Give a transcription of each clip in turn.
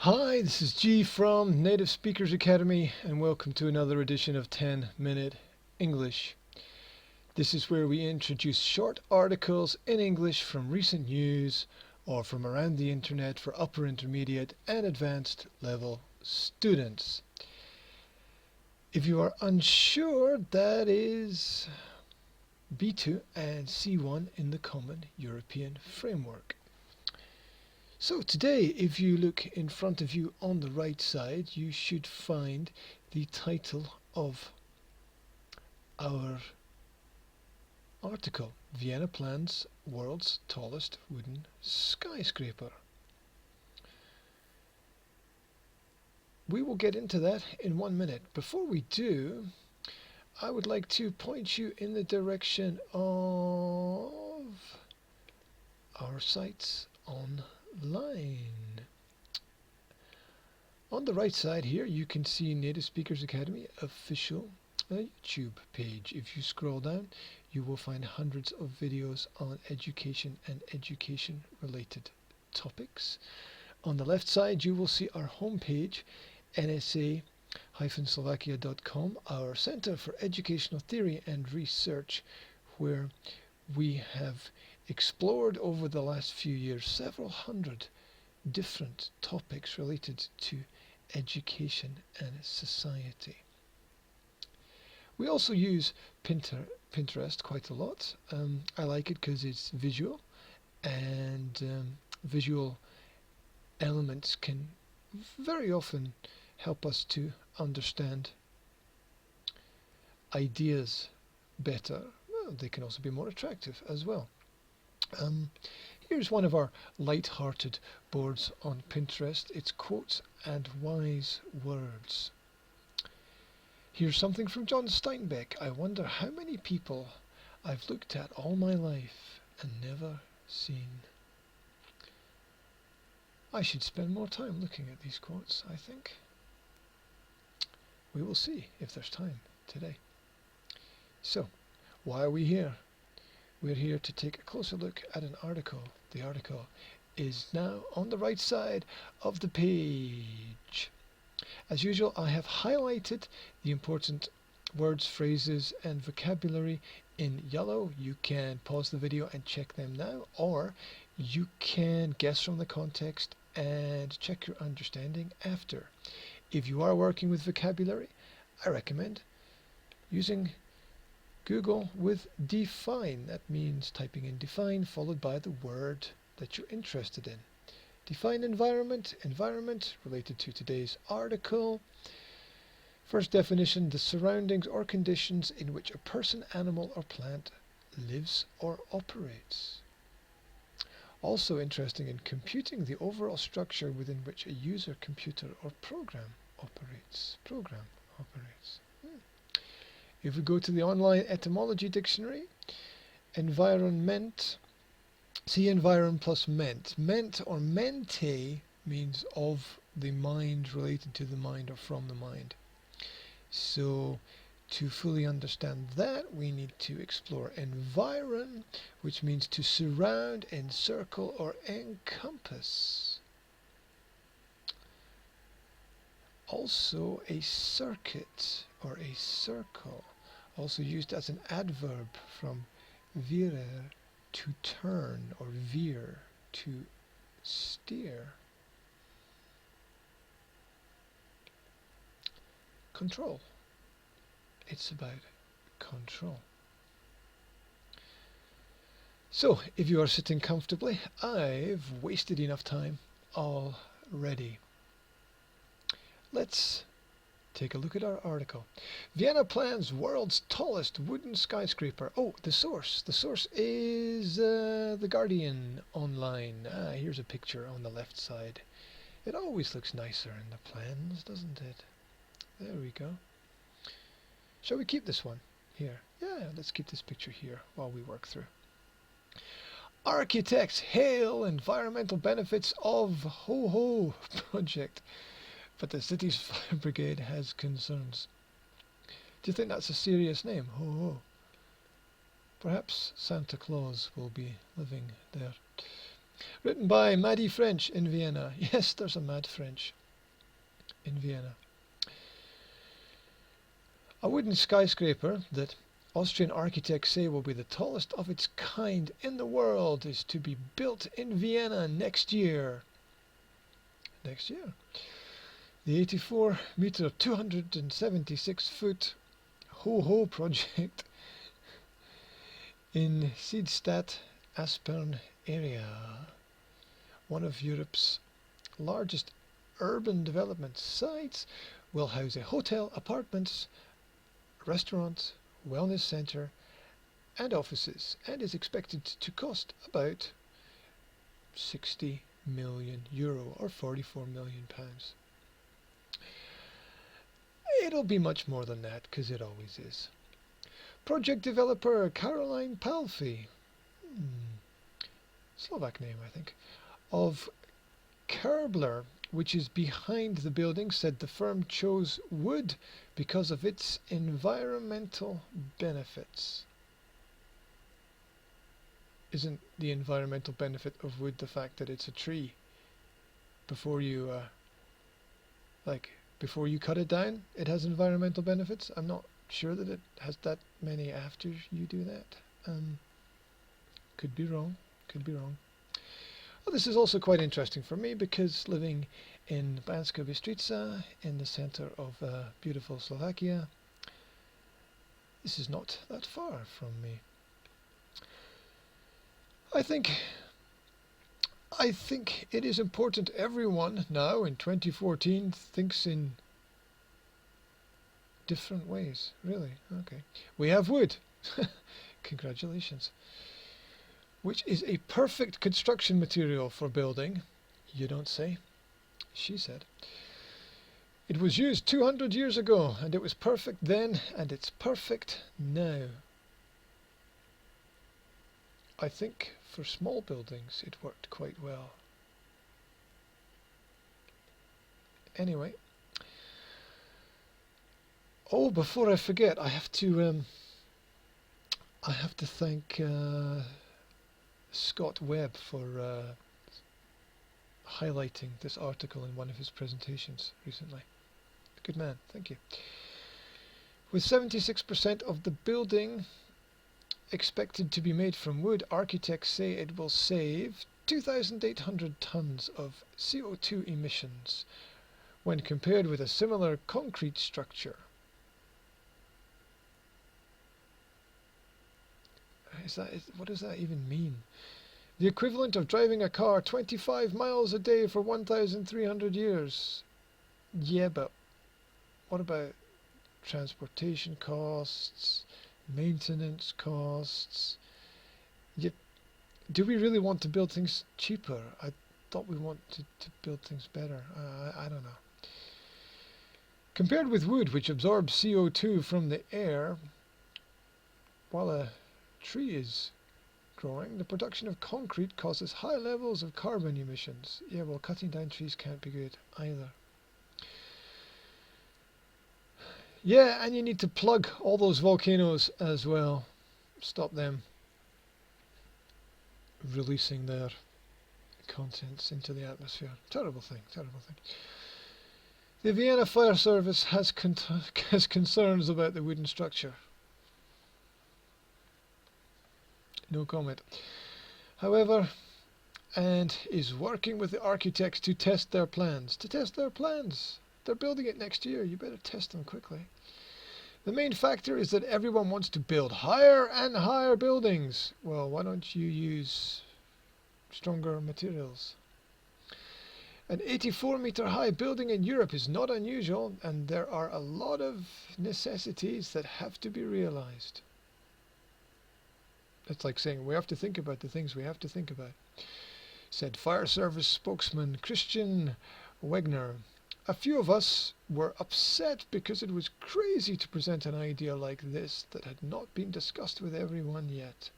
Hi, this is G from Native Speakers Academy and welcome to another edition of 10-Minute English. This is where we introduce short articles in English from recent news or from around the internet for upper intermediate and advanced level students. If you are unsure, that is B2 and C1 in the Common European Framework. So today, if you look in front of you on the right side, you should find the title of our article, Vienna plans world's tallest wooden skyscraper. We will get into that in 1 minute. Before we do, I would like to point you in the direction of our sites online. On the right side here you can see Native Speakers Academy official YouTube page. If you scroll down you will find hundreds of videos on education and education related topics. On the left side you will see our homepage, NSA-Slovakia.com, our Center for Educational Theory and Research, where we have explored over the last few years several hundred different topics related to education and society. We also use Pinterest quite a lot. I like it because it's visual, and visual elements can very often help us to understand ideas better. Well, they can also be more attractive as well. Here's one of our light-hearted boards on Pinterest. It's quotes and wise words. Here's something from John Steinbeck. I wonder how many people I've looked at all my life and never seen. I should spend more time looking at these quotes, I think. We will see if there's time today. So, why are we here? We're here to take a closer look at an article. The article is now on the right side of the page. As usual, I have highlighted the important words, phrases and vocabulary in yellow. You can pause the video and check them now, or you can guess from the context and check your understanding after. If you are working with vocabulary, I recommend using Google with define. That means typing in define followed by the word that you're interested in. Define environment, environment related to today's article. First definition, the surroundings or conditions in which a person, animal or plant lives or operates. Also interesting in computing the overall structure within which a user, computer or program operates. If we go to the online etymology dictionary, environment, see environ plus ment. Ment or mente means of the mind, related to the mind or from the mind. So to fully understand that, we need to explore environ, which means to surround, encircle or encompass. Also a circuit or a circle, also used as an adverb from virer, to turn, or veer, to steer. Control. It's about control. So, if you are sitting comfortably, I've wasted enough time already. Let's take a look at our article. Vienna plans world's tallest wooden skyscraper. Oh, the source. The source is The Guardian online. Here's a picture on the left side. It always looks nicer in the plans, doesn't it? There we go. Shall we keep this one here? Yeah, let's keep this picture here while we work through. Architects hail environmental benefits of HoHo project, but the city's fire brigade has concerns. Do you think that's a serious name, HoHo? Perhaps Santa Claus will be living there. Written by Maddy French in Vienna. Yes, there's a Mad French in Vienna. A wooden skyscraper that Austrian architects say will be the tallest of its kind in the world is to be built in Vienna next year. Next year. The 84-meter, 276-foot HoHo project in Seestadt Aspern area, one of Europe's largest urban development sites, will house a hotel, apartments, restaurant, wellness centre and offices, and is expected to cost about 60 million euro or 44 million pounds. It'll be much more than that, because it always is. Project developer Caroline Palfi, Slovak name I think, of Kerbler, which is behind the building, said the firm chose wood because of its environmental benefits. Isn't the environmental benefit of wood the fact that it's a tree? Before you before you cut it down, it has environmental benefits. I'm not sure that it has that many after you do that. Could be wrong. Could be wrong. Well, this is also quite interesting for me, because living in Banska Bystrica, in the center of beautiful Slovakia, this is not that far from me. I think it is important everyone now in 2014 thinks in different ways, really. Okay. We have wood. Congratulations. Which is a perfect construction material for building. You don't say. She said. It was used 200 years ago, and it was perfect then, and it's perfect now. I think for small buildings it worked quite well. Anyway. Oh, before I forget, I have to thank Scott Webb for highlighting this article in one of his presentations recently. Good man, thank you. With 76% of the building expected to be made from wood, architects say it will save 2,800 tons of CO2 emissions when compared with a similar concrete structure. What does that even mean? The equivalent of driving a car 25 miles a day for 1,300 years. Yeah, but what about transportation costs, maintenance costs? Do we really want to build things cheaper? I thought we wanted to build things better. I don't know. Compared with wood, which absorbs CO2 from the air, while a tree is growing, the production of concrete causes high levels of carbon emissions. Yeah, well, cutting down trees can't be good either. Yeah, and you need to plug all those volcanoes as well. Stop them releasing their contents into the atmosphere. Terrible thing, terrible thing. The Vienna Fire Service has concerns about the wooden structure. No comment. However, and is working with the architects to test their plans. To test their plans. They're building it next year. You better test them quickly. The main factor is that everyone wants to build higher and higher buildings. Well, why don't you use stronger materials? An 84-meter high building in Europe is not unusual, and there are a lot of necessities that have to be realized. It's like saying we have to think about the things we have to think about, said Fire Service spokesman Christian Wegner. A few of us were upset because it was crazy to present an idea like this that had not been discussed with everyone yet.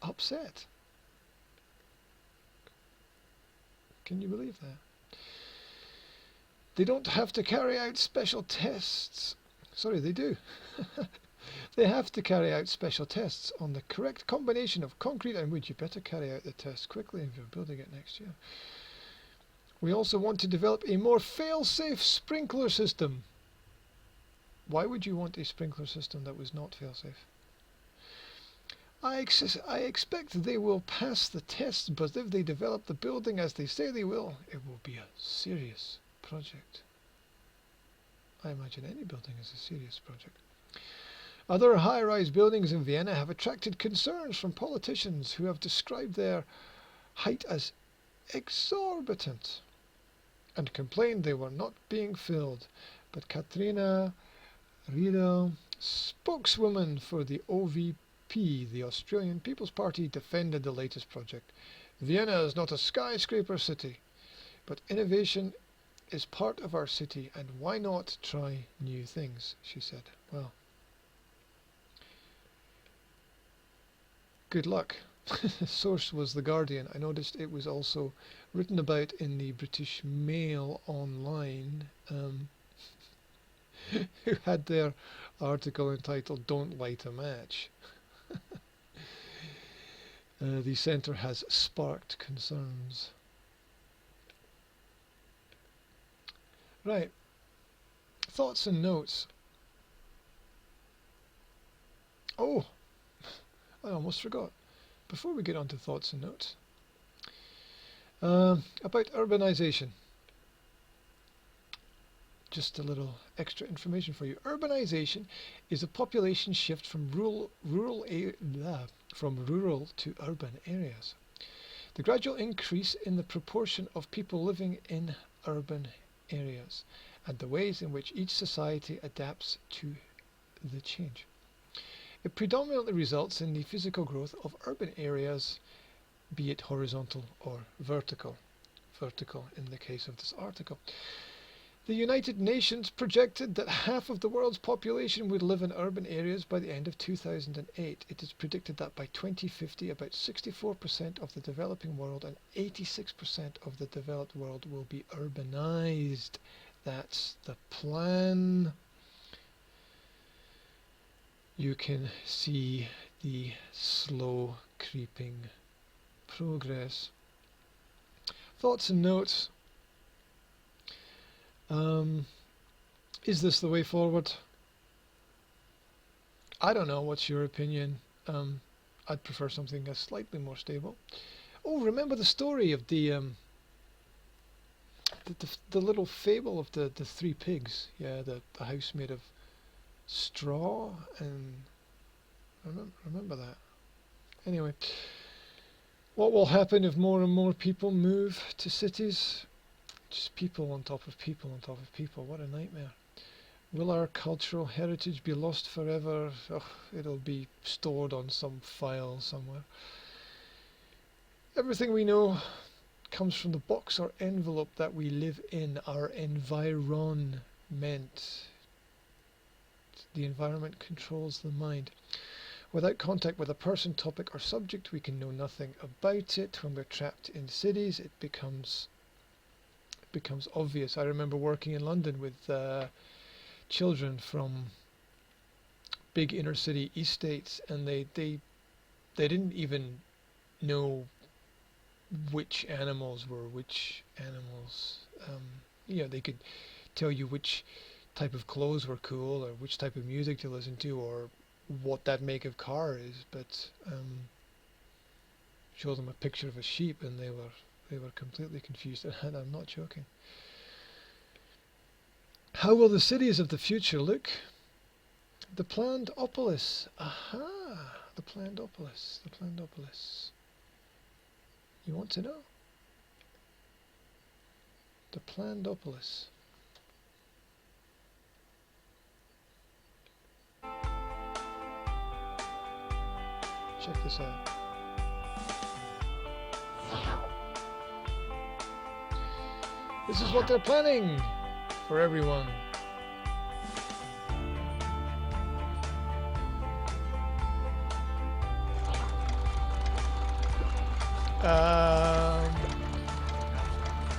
Upset. Can you believe that? They don't have to carry out special tests. Sorry, they do. They have to carry out special tests on the correct combination of concrete and wood. You better carry out the test quickly if you're building it next year. We also want to develop a more fail-safe sprinkler system. Why would you want a sprinkler system that was not fail-safe? I expect they will pass the tests, but if they develop the building as they say they will, it will be a serious project. I imagine any building is a serious project. Other high-rise buildings in Vienna have attracted concerns from politicians who have described their height as exorbitant and complained they were not being filled. But Katrina Riedel, spokeswoman for the OVP, the Austrian People's Party, defended the latest project. Vienna is not a skyscraper city, but innovation is part of our city, and why not try new things, she said. Well, good luck. Source was The Guardian. I noticed it was also written about in the British Mail online, who had their article entitled "Don't Light a Match." The centre has sparked concerns. Right. Thoughts and notes. Oh, I almost forgot. Before we get on to thoughts and notes, about urbanization. Just a little extra information for you. Urbanization is a population shift from rural to urban areas. The gradual increase in the proportion of people living in urban areas and the ways in which each society adapts to the change. It predominantly results in the physical growth of urban areas, be it horizontal or vertical. Vertical in the case of this article. The United Nations projected that half of the world's population would live in urban areas by the end of 2008. It is predicted that by 2050 about 64% of the developing world and 86% of the developed world will be urbanized. That's the plan. You can see the slow creeping progress. Thoughts and notes. Is this the way forward? I don't know. What's your opinion? I'd prefer something that's slightly more stable. Oh, remember the story of the little fable of the three pigs? Yeah, the house made of straw, and remember that. Anyway, what will happen if more and more people move to cities? Just people on top of people on top of people. What a nightmare. Will our cultural heritage be lost forever? Oh, it'll be stored on some file somewhere. Everything we know comes from the box or envelope that we live in, our environment. The environment controls the mind. Without contact with a person, topic or subject, we can know nothing about it. When we're trapped in cities, it becomes obvious. I remember working in London with children from big inner city estates, and they didn't even know which animals were which animals. They could tell you which type of clothes were cool, or which type of music to listen to, or what that make of car is, but show them a picture of a sheep and they were completely confused, and I'm not joking. How will the cities of the future look? The Plandopolis. Aha! The Plandopolis. The Plandopolis. You want to know? The Plandopolis. Check this out. This is what they're planning for everyone.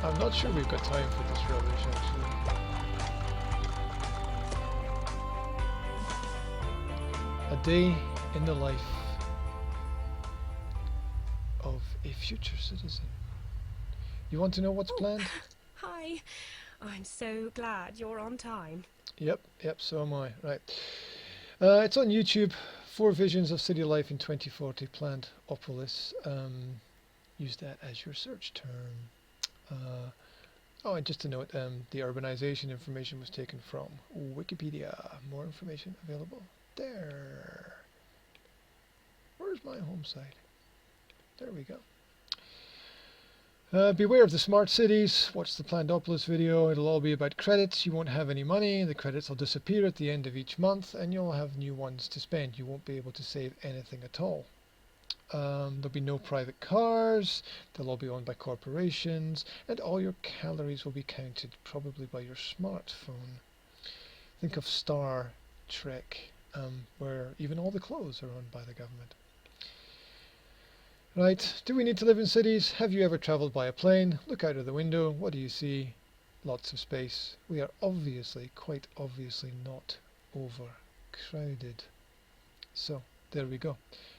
I'm not sure we've got time for this rubbish, actually. A day in the life of a future citizen. You want to know what's planned? Hi. I'm so glad you're on time. Yep, so am I. Right. It's on YouTube. 4 visions of city life in 2040 planned Opolis. Use that as your search term. And just to note, the urbanization information was taken from Wikipedia. More information available there. Where's my home site? There we go. Beware of the smart cities. Watch the Plandopolis video. It'll all be about credits. You won't have any money. The credits will disappear at the end of each month, and you'll have new ones to spend. You won't be able to save anything at all. There'll be no private cars. They'll all be owned by corporations, and all your calories will be counted, probably by your smartphone. Think of Star Trek, where even all the clothes are owned by the government. Right, do we need to live in cities? Have you ever travelled by a plane? Look out of the window. What do you see? Lots of space. We are obviously, quite obviously, not overcrowded. So, there we go.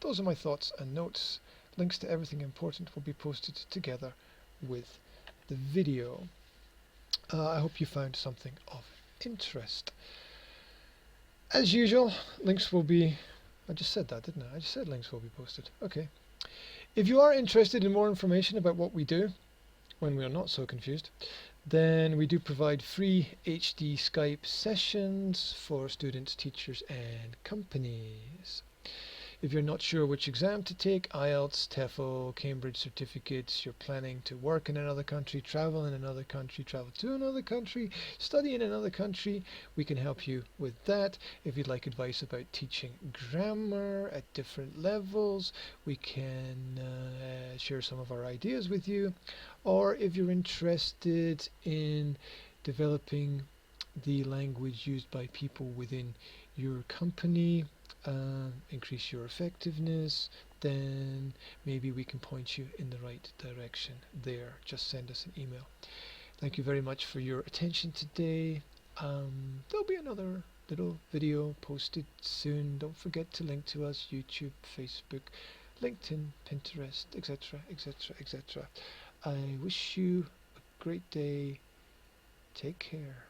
Those are my thoughts and notes. Links to everything important will be posted together with the video. I hope you found something of interest. As usual, links will be... I just said that, didn't I? I just said links will be posted. Okay. If you are interested in more information about what we do, when we are not so confused, then we do provide free HD Skype sessions for students, teachers and companies. If you're not sure which exam to take, IELTS, TEFL, Cambridge certificates, you're planning to work in another country, travel in another country, travel to another country, study in another country, we can help you with that. If you'd like advice about teaching grammar at different levels, we can share some of our ideas with you. Or if you're interested in developing the language used by people within your company, increase your effectiveness, then maybe we can point you in the right direction there. Just send us an email. Thank you very much for your attention today. There'll be another little video posted soon. Don't forget to link to us: YouTube, Facebook, LinkedIn, Pinterest, etc, etc, etc. I wish you a great day. Take care.